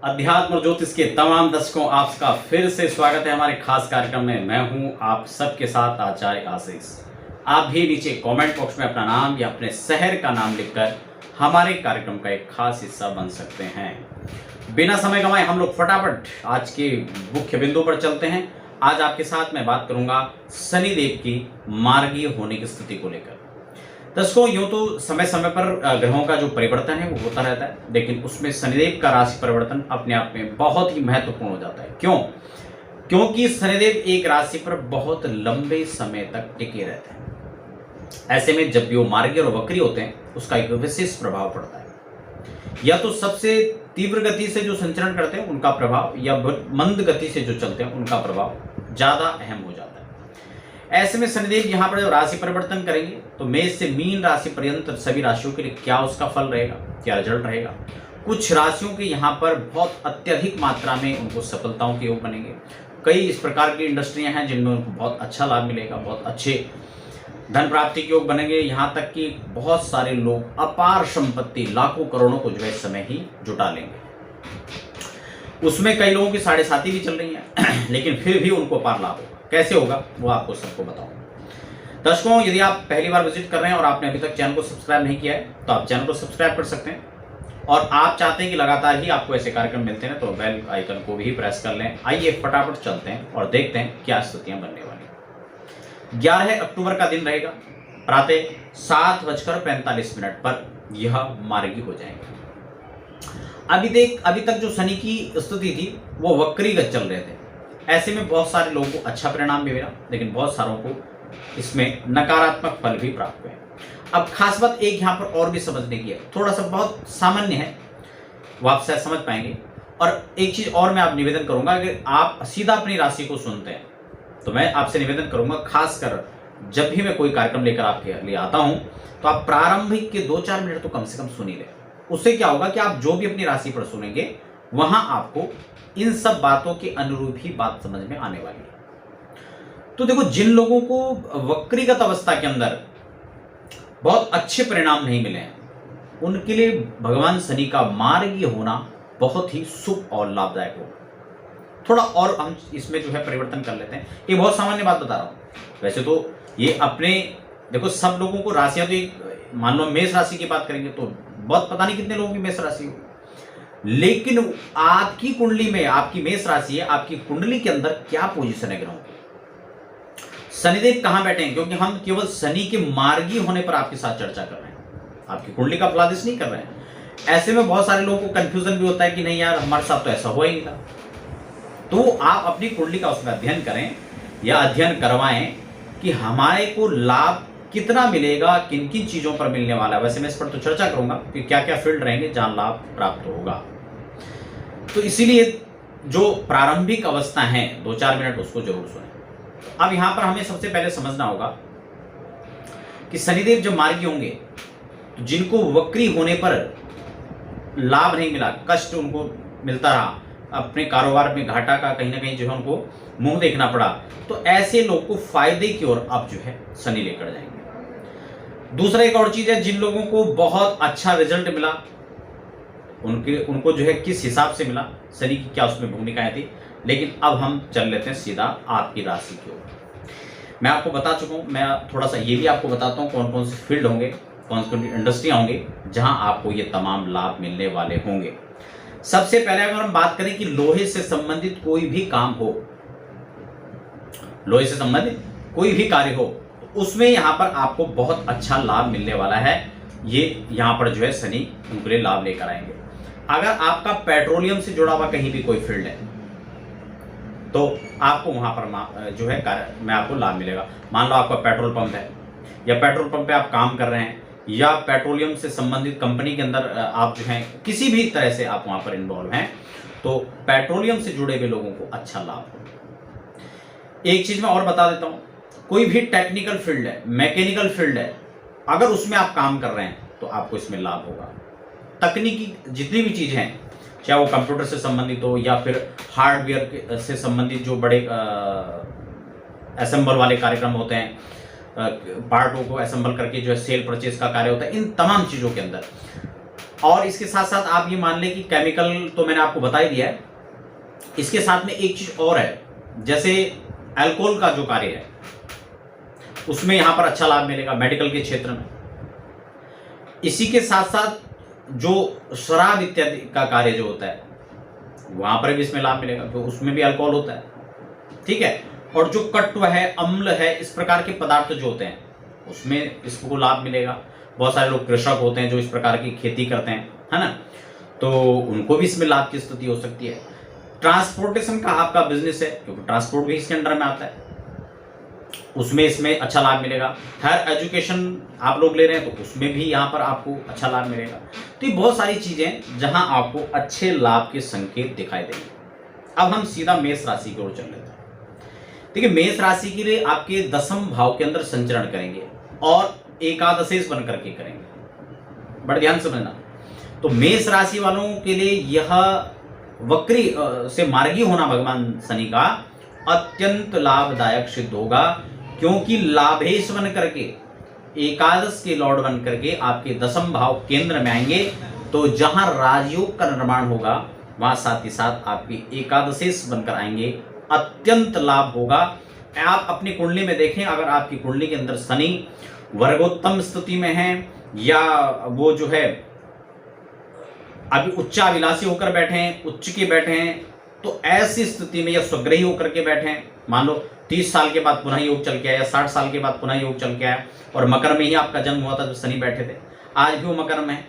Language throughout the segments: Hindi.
अध्यात्म और ज्योतिष के तमाम दर्शकों आपका फिर से स्वागत है हमारे खास कार्यक्रम में। मैं हूं आप सबके साथ आचार्य आशीष। आप भी नीचे कमेंट बॉक्स में अपना नाम या अपने शहर का नाम लिखकर हमारे कार्यक्रम का एक खास हिस्सा बन सकते हैं। बिना समय गंवाए हम लोग फटाफट आज के मुख्य बिंदु पर चलते हैं। आज आपके साथ मैं बात करूंगा शनिदेव की मार्गीय होने की स्थिति को लेकर। दर्शकों, यूं तो समय समय पर ग्रहों का जो परिवर्तन है वो होता रहता है, लेकिन उसमें शनिदेव का राशि परिवर्तन अपने आप में बहुत ही महत्वपूर्ण हो जाता है। क्यों? क्योंकि शनिदेव एक राशि पर बहुत लंबे समय तक टिके रहते हैं। ऐसे में जब भी वो मार्गी और वक्री होते हैं उसका एक विशेष प्रभाव पड़ता है। या तो सबसे तीव्र गति से जो संचरण करते हैं उनका प्रभाव, या मंद गति से जो चलते हैं उनका प्रभाव ज्यादा अहम हो जाता है। ऐसे में शनिदेव यहाँ पर जब राशि परिवर्तन करेंगे तो मेष से मीन राशि पर्यंत सभी राशियों के लिए क्या उसका फल रहेगा, क्या रिजल्ट रहेगा। कुछ राशियों के यहाँ पर बहुत अत्यधिक मात्रा में उनको सफलताओं के योग बनेंगे। कई इस प्रकार की इंडस्ट्रियां हैं जिनमें उनको बहुत अच्छा लाभ मिलेगा, बहुत अच्छे धन प्राप्ति के योग बनेंगे। यहाँ तक कि बहुत सारे लोग अपार संपत्ति लाखों करोड़ों को जो है इस समय ही जुटा लेंगे। उसमें कई लोगों की 7.5 भी चल रही है लेकिन फिर भी उनको अपार लाभ होगा। कैसे होगा वो आपको सबको बताऊंगा। दर्शकों, यदि आप पहली बार विजिट कर रहे हैं और आपने अभी तक चैनल को सब्सक्राइब नहीं किया है तो आप चैनल को सब्सक्राइब कर सकते हैं। और आप चाहते हैं कि लगातार ही आपको ऐसे कार्यक्रम मिलते हैं तो बेल आइकन को भी प्रेस कर लें। आइए फटाफट चलते हैं और देखते हैं क्या स्थितियां बनने वाली। 11 अक्टूबर का दिन रहेगा। प्रातः 7:45 पर यह मार्गी हो जाएंगे। अभी तक जो शनि की स्थिति थी वो वक्रीगत चल रहे थे। ऐसे में बहुत सारे लोगों को अच्छा परिणाम भी मिला, लेकिन बहुत सारों को इसमें नकारात्मक फल भी प्राप्त हुए। अब खास बात एक यहाँ पर और भी समझने की है, थोड़ा सा बहुत सामान्य है, वो आप शायद समझ पाएंगे। और एक चीज और मैं आप निवेदन करूंगा, अगर आप सीधा अपनी राशि को सुनते हैं तो मैं आपसे निवेदन करूंगा, खासकर जब भी मैं कोई कार्यक्रम लेकर आपके लिए आता हूं तो आप प्रारंभिक के 2-4 मिनट तो कम से कम सुन ही लें। उससे क्या होगा कि आप जो भी अपनी राशि पर सुनेंगे वहां आपको इन सब बातों के अनुरूप ही बात समझ में आने वाली है। तो देखो, जिन लोगों को वक्रीगत अवस्था के अंदर बहुत अच्छे परिणाम नहीं मिले हैं उनके लिए भगवान शनि का मार्गी होना बहुत ही शुभ और लाभदायक होगा। थोड़ा और हम इसमें जो है परिवर्तन कर लेते हैं। ये बहुत सामान्य बात बता रहा हूं। वैसे तो ये अपने देखो सब लोगों को राशियां तो मान लो मेष राशि की बात करेंगे तो बहुत पता नहीं कितने लोगों की मेष राशि हो, लेकिन आपकी कुंडली में आपकी मेष राशि है, आपकी कुंडली के अंदर क्या पोजीशन है ग्रहों की, शनिदेव कहां बैठे हैं। क्योंकि हम केवल शनि के मार्गी होने पर आपके साथ चर्चा कर रहे हैं, आपकी कुंडली का फलादेश नहीं कर रहे हैं। ऐसे में बहुत सारे लोगों को कंफ्यूजन भी होता है कि नहीं यार हमारे साथ तो ऐसा हुआ ही नहीं था। तो आप अपनी कुंडली का उसमें अध्ययन करें या अध्ययन करवाएं कि हमारे को लाभ कितना मिलेगा, किन किन चीजों पर मिलने वाला है। वैसे मैं इस पर तो चर्चा करूंगा कि क्या क्या फील्ड रहेंगे जहां लाभ प्राप्त होगा। तो इसीलिए जो प्रारंभिक अवस्था है 2-4 मिनट उसको जरूर सुनें। अब यहां पर हमें सबसे पहले समझना होगा कि शनिदेव जब मार्गी होंगे तो जिनको वक्री होने पर लाभ नहीं मिला, कष्ट उनको मिलता रहा, अपने कारोबार में घाटा का कहीं ना कहीं जो है उनको मुंह देखना पड़ा, तो ऐसे लोग को फायदे की ओर अब जो है शनि लेकर जाएंगे। दूसरा एक और चीज है, जिन लोगों को बहुत अच्छा रिजल्ट मिला उनको जो है किस हिसाब से मिला, शनि की क्या उसमें भूमिकाएं थी। लेकिन अब हम चल लेते हैं सीधा आपकी राशि की ओर। मैं आपको बता चुका हूं, मैं थोड़ा सा ये भी आपको बताता हूं कौन कौन से फील्ड होंगे, कौन कौन सी इंडस्ट्रियां होंगे जहां आपको ये तमाम लाभ मिलने वाले होंगे। सबसे पहले अगर हम बात करें कि लोहे से संबंधित कोई भी काम हो, लोहे से संबंधित कोई भी कार्य हो, उसमें यहां पर आपको बहुत अच्छा लाभ मिलने वाला है। ये यहां पर जो है शनि उनके लिए लाभ लेकर आएंगे। अगर आपका पेट्रोलियम से जुड़ा हुआ कहीं भी कोई फील्ड है तो आपको वहां पर जो है कार्य में आपको लाभ मिलेगा। मान लो आपका पेट्रोल पंप है या पेट्रोल पंप पे आप काम कर रहे हैं या पेट्रोलियम से संबंधित कंपनी के अंदर आप जो हैं किसी भी तरह से आप वहां पर इन्वॉल्व हैं, तो पेट्रोलियम से जुड़े हुए लोगों को अच्छा लाभ होगा। एक चीज मैं और बता देता हूं, कोई भी टेक्निकल फील्ड है, मैकेनिकल फील्ड है, अगर उसमें आप काम कर रहे हैं तो आपको इसमें लाभ होगा। तकनीकी जितनी भी चीजें हैं, चाहे वो कंप्यूटर से संबंधित हो या फिर हार्डवेयर से संबंधित जो बड़े असेंबल वाले कार्यक्रम होते हैं, पार्टों को असेंबल करके जो है सेल परचेज का कार्य होता है, इन तमाम चीजों के अंदर और इसके साथ साथ आप ये मान लें कि केमिकल तो मैंने आपको बता ही दिया है, इसके साथ में एक चीज और है, जैसे अल्कोहल का जो कार्य है उसमें यहां पर अच्छा लाभ मिलेगा मेडिकल के क्षेत्र में। इसी के साथ साथ जो शराब इत्यादि का कार्य जो होता है वहां पर भी इसमें लाभ मिलेगा, तो उसमें भी अल्कोहल होता है, ठीक है। और जो कट्व है, अम्ल है, इस प्रकार के पदार्थ जो होते हैं उसमें इसको लाभ मिलेगा। बहुत सारे लोग कृषक होते हैं जो इस प्रकार की खेती करते हैं, है ना, तो उनको भी इसमें लाभ की स्थिति हो सकती है। ट्रांसपोर्टेशन का आपका बिजनेस है, क्योंकि ट्रांसपोर्ट भी इसके अंडर में आता है, उसमें इसमें अच्छा लाभ मिलेगा। हायर एजुकेशन आप लोग ले रहे हैं तो उसमें भी यहाँ पर आपको अच्छा लाभ मिलेगा। तो ये बहुत सारी चीजें जहां आपको अच्छे लाभ के संकेत दिखाई देंगे। अब हम सीधा मेष राशि की ओर चल लेते हैं। देखिए, मेष राशि के लिए आपके 10वें भाव के अंदर संचरण करेंगे और एकादशेश बन करके करेंगे, बड़े ध्यान समझना। तो मेष राशि वालों के लिए यह वक्री से मार्गी होना भगवान शनि का अत्यंत लाभदायक सिद्ध होगा, क्योंकि लाभेश बन करके, एकादश के लॉर्ड बन करके आपके 10वें भाव केंद्र में आएंगे। तो जहां राजयोग का निर्माण होगा वहां साथ ही साथ आपके एकादशेश बनकर आएंगे, अत्यंत लाभ होगा। आप अपनी कुंडली में देखें, अगर आपकी कुंडली के अंदर शनि वर्गोत्तम स्थिति में है या वो जो है अभी उच्चाभिलाषी होकर बैठे हैं, उच्च के बैठे हैं, तो ऐसी स्थिति में या स्वग्रही होकर के बैठे हैं, मान लो 30 साल के बाद पुनः योग चल के आया या 60 साल के बाद पुनः योग चल के आया, और मकर में ही आपका जन्म हुआ था जब शनि बैठे थे, आज भी वो मकर में है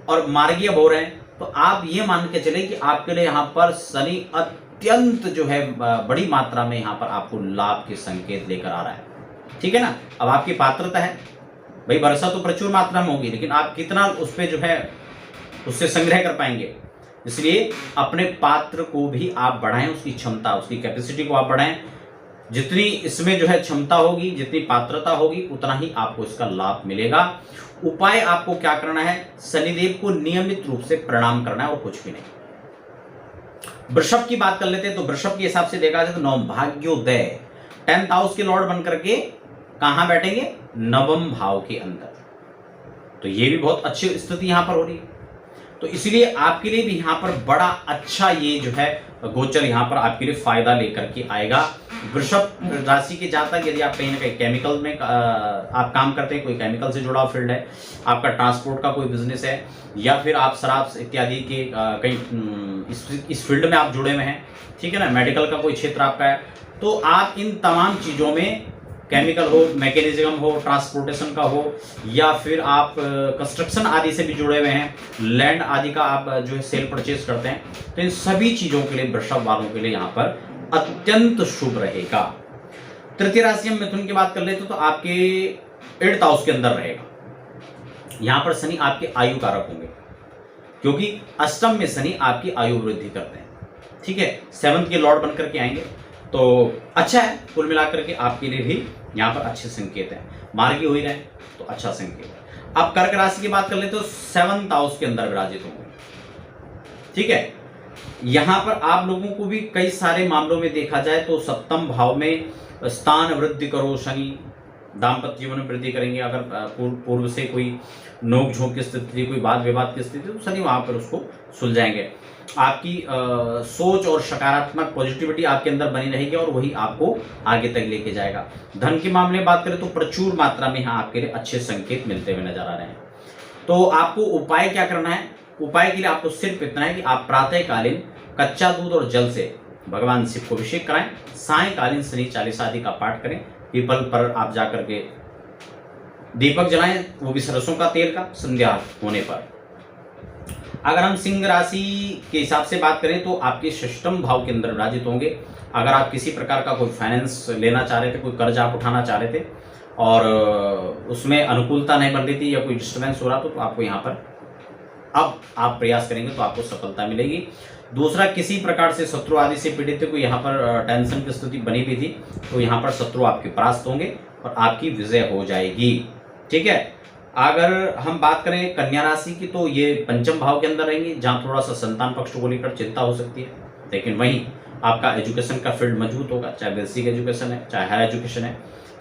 और मार्गीय हो रहे हैं, तो आप ये मान के चले कि आपके लिए यहाँ पर शनि अत्यंत जो है बड़ी मात्रा में यहाँ पर आपको लाभ के संकेत लेकर आ रहा है, ठीक है ना। अब आपकी पात्रता है भाई, वर्षा तो प्रचुर मात्रा में होगी, लेकिन आप कितना उस पर जो है उससे संग्रह कर पाएंगे, इसलिए अपने पात्र को भी आप बढ़ाएं, उसकी क्षमता, उसकी कैपेसिटी को आप बढ़ाएं। जितनी इसमें जो है क्षमता होगी, जितनी पात्रता होगी, उतना ही आपको इसका लाभ मिलेगा। उपाय आपको क्या करना है, शनिदेव को नियमित रूप से प्रणाम करना है और कुछ भी नहीं। वृषभ की बात कर लेते हैं, तो वृषभ के हिसाब से देखा जाए तो नवभाग्योदय 10th हाउस के लॉर्ड बनकर के कहां बैठेंगे, 9वें भाव के अंदर, तो ये भी बहुत अच्छी स्थिति यहां पर हो रही है। तो इसलिए आपके लिए भी यहाँ पर बड़ा अच्छा ये जो है गोचर यहाँ पर आपके लिए फायदा लेकर के आएगा। वृषभ राशि के जातक, यदि आप कहीं ना कहीं केमिकल में आप काम करते हैं, कोई केमिकल से जुड़ा फील्ड है, आपका ट्रांसपोर्ट का कोई बिजनेस है, या फिर आप शराब इत्यादि के कहीं इस फील्ड में आप जुड़े हुए हैं, ठीक है ना, मेडिकल का कोई क्षेत्र आपका है, तो आप इन तमाम चीज़ों में, केमिकल हो, मैकेनिज्म हो, ट्रांसपोर्टेशन का हो, या फिर आप कंस्ट्रक्शन आदि से भी जुड़े हुए हैं, लैंड आदि का आप जो है सेल परचेज करते हैं, तो इन सभी चीजों के लिए वृषभ वालों के लिए यहाँ पर अत्यंत शुभ रहेगा। तृतीय राशि हम मिथुन की बात कर लेते तो आपके 8th हाउस के अंदर रहेगा। यहाँ पर शनि आपके आयु कारक होंगे, क्योंकि अष्टम में शनि आपकी आयु वृद्धि करते हैं, ठीक है, 7th के लॉर्ड बनकर के आएंगे, तो अच्छा है। कुल मिलाकर के आपके लिए भी यहाँ पर अच्छे संकेत हैं, मार्गी हो ही रहे तो अच्छा संकेत है। अब कर्क राशि की बात कर ले तो 7th हाउस के अंदर विराजित होंगे, ठीक है। यहाँ पर आप लोगों को भी कई सारे मामलों में देखा जाए तो 7th भाव में स्थान वृद्धि करो शनि, दाम्पत्य जीवन में वृद्धि करेंगे। अगर पूर्व से कोई नोक झोंक की स्थिति, कोई वाद विवाद की स्थिति, तो शनि वहां पर उसको सुलझाएंगे। आपकी सोच और सकारात्मक पॉजिटिविटी आपके अंदर बनी रहेगी और वही आपको आगे तक लेके जाएगा। धन के मामले में बात करें तो प्रचुर मात्रा में यहाँ आपके लिए अच्छे संकेत मिलते हुए नजर आ रहे हैं। तो आपको उपाय क्या करना है, उपाय के लिए आपको सिर्फ इतना है कि आप प्रातःकालीन कच्चा दूध और जल से भगवान शिव को अभिषेक कराएं, सायकालीन शनि चालीसा आदि का पाठ करें, पीपल पर आप जाकर के दीपक जलाएं, वो भी सरसों का तेल का, संध्या होने पर। अगर हम सिंह राशि के हिसाब से बात करें तो आपके 6th भाव के अंदर विराजित होंगे। अगर आप किसी प्रकार का कोई फाइनेंस लेना चाह रहे थे, कोई कर्ज आप उठाना चाह रहे थे और उसमें अनुकूलता नहीं बन रही थी या कोई डिस्टर्बेंस हो रहा तो आपको यहाँ पर अब आप प्रयास करेंगे तो आपको सफलता मिलेगी। दूसरा, किसी प्रकार से शत्रु आदि से पीड़ित थे, कोई यहाँ पर टेंशन की स्थिति बनी हुई थी, तो यहाँ पर शत्रु आपके परास्त होंगे और आपकी विजय हो जाएगी, ठीक है। अगर हम बात करें कन्या राशि की तो ये 5th भाव के अंदर रहेंगे, जहाँ थोड़ा सा संतान पक्ष को लेकर चिंता हो सकती है, लेकिन वहीं आपका एजुकेशन का फील्ड मजबूत होगा, चाहे बेसिक एजुकेशन है चाहे हायर एजुकेशन है।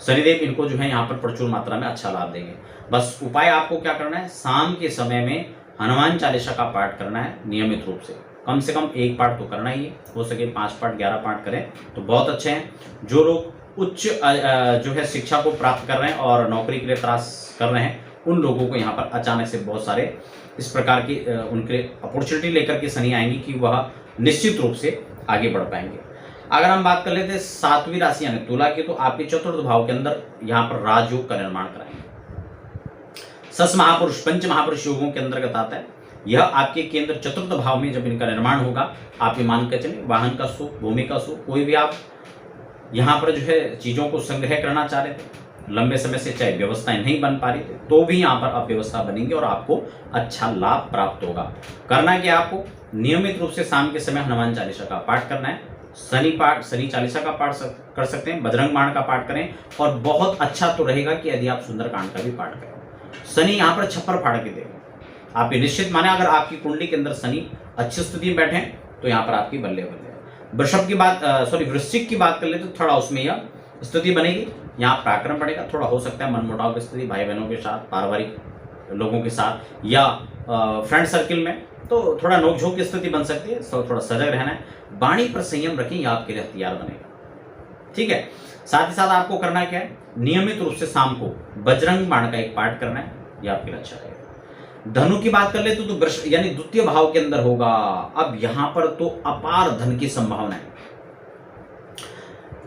शनिदेव इनको जो है यहाँ पर प्रचुर मात्रा में अच्छा लाभ देंगे। बस उपाय आपको क्या करना है, शाम के समय में हनुमान चालीसा का पाठ करना है नियमित रूप से कम 1 पाठ तो करना ही है। हो सके 5 पाठ 11 पाठ करें तो बहुत अच्छे हैं। जो लोग उच्च जो है शिक्षा को प्राप्त कर रहे हैं और नौकरी के लिए प्रयास कर रहे हैं, उन लोगों को यहाँ पर अचानक से बहुत सारे इस प्रकार की उनके अपॉर्चुनिटी लेकर के शनि आएंगी कि वह निश्चित रूप से आगे बढ़ पाएंगे। अगर हम बात कर लेते हैं 7वीं राशि यानी तुला की, तो आपके चतुर्थ भाव के अंदर यहाँ पर राजयोग का निर्माण कराएंगे। सस महापुरुष पंच महापुरुष योगों के अंतर्गत आता है। यह आपके केंद्र चतुर्थ भाव में जब इनका निर्माण होगा, आप ये मान कर चलें वाहन का सुख, भूमि का सुख, कोई भी आप यहाँ पर जो है चीजों को संग्रह करना चाह रहे थे, लंबे समय से चाहे व्यवस्थाएं नहीं बन पा रही थी, तो भी यहाँ पर अब व्यवस्था बनेंगी और आपको अच्छा लाभ प्राप्त होगा। करना क्या, आपको नियमित रूप से शाम के समय हनुमान चालीसा का पाठ करना है। शनि चालीसा का पाठ कर सकते हैं, बजरंग बाण का पाठ करें, और बहुत अच्छा तो रहेगा कि यदि आप सुंदरकांड का भी पाठ करें। शनि यहाँ पर छप्पर फाड़ के देगा। आप ये निश्चित माने, अगर आपकी कुंडली के अंदर शनि अच्छी स्थिति में बैठे तो यहाँ पर आपकी बल्ले बल्ले। वृश्चिक की बात कर ले तो थोड़ा उसमें यह स्थिति बनेगी, यहाँ पराक्रम बढ़ेगा। थोड़ा हो सकता है मनमुटाव की स्थिति भाई बहनों के साथ, पारिवारिक लोगों के साथ या फ्रेंड सर्किल में, तो थोड़ा नोकझोंक की स्थिति बन सकती है। तो थोड़ा सजग रहना है, वाणी पर संयम रखें, यह आपके लिए हथियार बनेगा। ठीक है। साथ ही साथ आपको करना क्या है, नियमित रूप से शाम को बजरंग बाण का एक पाठ करना है, यह आपके लिए अच्छा रहेगा। धनु की बात कर ले तो वृष यानी द्वितीय भाव के अंदर होगा। अब यहां पर तो अपार धन की संभावना है।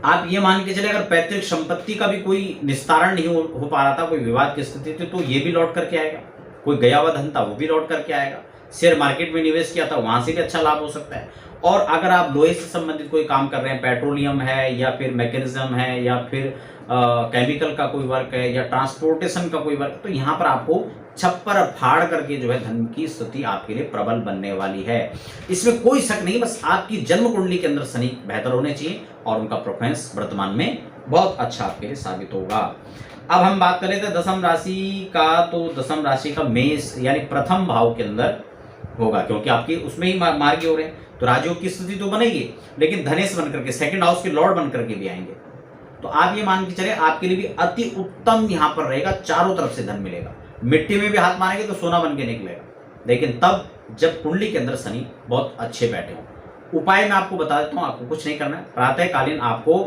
आप ये मान के चले, अगर पैतृक संपत्ति का भी कोई निस्तारण नहीं हो पा रहा था, कोई विवाद की स्थिति थी, तो ये भी लौट करके आएगा। कोई गया हुआ धन था वो भी लौट करके आएगा। शेयर मार्केट में निवेश किया था, वहां से भी अच्छा लाभ हो सकता है। और अगर आप लोहे से संबंधित कोई काम कर रहे हैं, पेट्रोलियम है या फिर मैकेनिज्म है या फिर केमिकल का कोई वर्क है या ट्रांसपोर्टेशन का कोई वर्क, तो यहाँ पर आपको छप्पर फाड़ करके जो है धन की स्थिति आपके लिए प्रबल बनने वाली है। इसमें कोई शक नहीं, बस आपकी जन्म कुंडली के अंदर शनि बेहतर होने चाहिए और उनका परफॉर्मेंस वर्तमान में बहुत अच्छा आपके लिए साबित होगा। अब हम बात करें तो दसम राशि का, तो दसम राशि का मेष यानी प्रथम भाव के अंदर होगा, क्योंकि आपके उसमें ही मार्गी हो रहे हैं, तो राजयोग की स्थिति तो बनेगी, लेकिन धनेश बनकर के सेकंड हाउस के लॉर्ड बनकर के भी आएंगे। तो आप ये मान के चले, आपके लिए भी अति उत्तम यहाँ पर रहेगा, चारों तरफ से धन मिलेगा। मिट्टी में भी हाथ मारेंगे तो सोना बन के निकलेगा, लेकिन तब जब कुंडली के अंदर शनि बहुत अच्छे बैठे हों। उपाय मैं आपको बता देता हूँ, आपको कुछ नहीं करना है। प्रातःकालीन आपको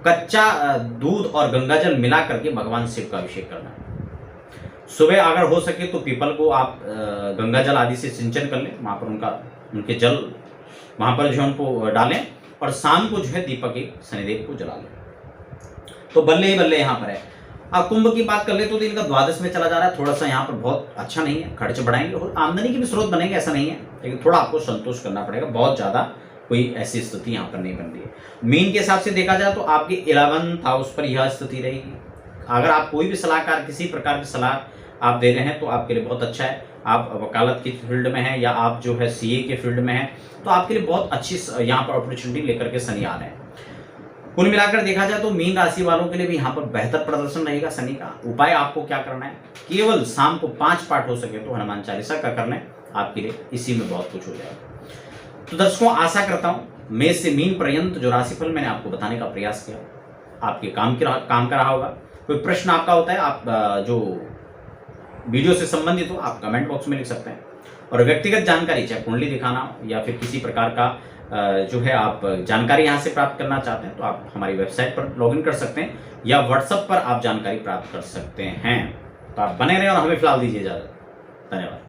कच्चा दूध और गंगाजल मिला करके भगवान शिव का अभिषेक करना है। सुबह अगर हो सके तो पीपल को आप गंगाजल आदि से सिंचन कर लें, वहां पर उनके जल वहां पर जो उनको डालें, और शाम को जो है दीपक एक शनिदेव को जला लें, तो बल्ले ही बल्ले यहाँ पर है। अब कुंभ की बात कर ले तो इनका द्वादश में चला जा रहा है, थोड़ा सा यहाँ पर बहुत अच्छा नहीं है, खर्च बढ़ाएंगे और आमदनी की भी स्रोत बनेंगे, ऐसा नहीं है, लेकिन थोड़ा आपको संतोष करना पड़ेगा। बहुत ज्यादा कोई ऐसी स्थिति यहाँ पर नहीं बन रही है। मीन के हिसाब से देखा जाए तो आपके 11th हाउस पर यह स्थिति रहेगी। अगर आप कोई भी सलाहकार, किसी प्रकार की सलाह आप दे रहे हैं तो आपके लिए बहुत अच्छा है। आप वकालत की फील्ड में हैं या आप जो है सीए के फील्ड में हैं, तो आपके लिए बहुत अच्छी यहाँ पर अपॉर्चुनिटी लेकर के शनि आ रहे हैं। कुल मिलाकर देखा जाए तो मीन राशि वालों के लिए भी यहाँ पर बेहतर प्रदर्शन रहेगा शनि का। उपाय आपको क्या करना है, केवल शाम को 5 पाठ हो सके तो हनुमान चालीसा का कर लें, आपके लिए इसी में बहुत कुछ हो जाएगा। तो दर्शकों, आशा करता हूँ मेष से मीन पर्यंत जो राशिफल मैंने आपको बताने का प्रयास किया आपके काम का रहा होगा। कोई प्रश्न आपका होता है, आप जो वीडियो से संबंधित हो, आप कमेंट बॉक्स में लिख सकते हैं। और व्यक्तिगत जानकारी, चाहे कुंडली दिखाना हो या फिर किसी प्रकार का जो है आप जानकारी यहाँ से प्राप्त करना चाहते हैं, तो आप हमारी वेबसाइट पर लॉगिन कर सकते हैं या व्हाट्सएप पर आप जानकारी प्राप्त कर सकते हैं। तो आप बने रहें और हमें फिलहाल दीजिए इजाजत। धन्यवाद।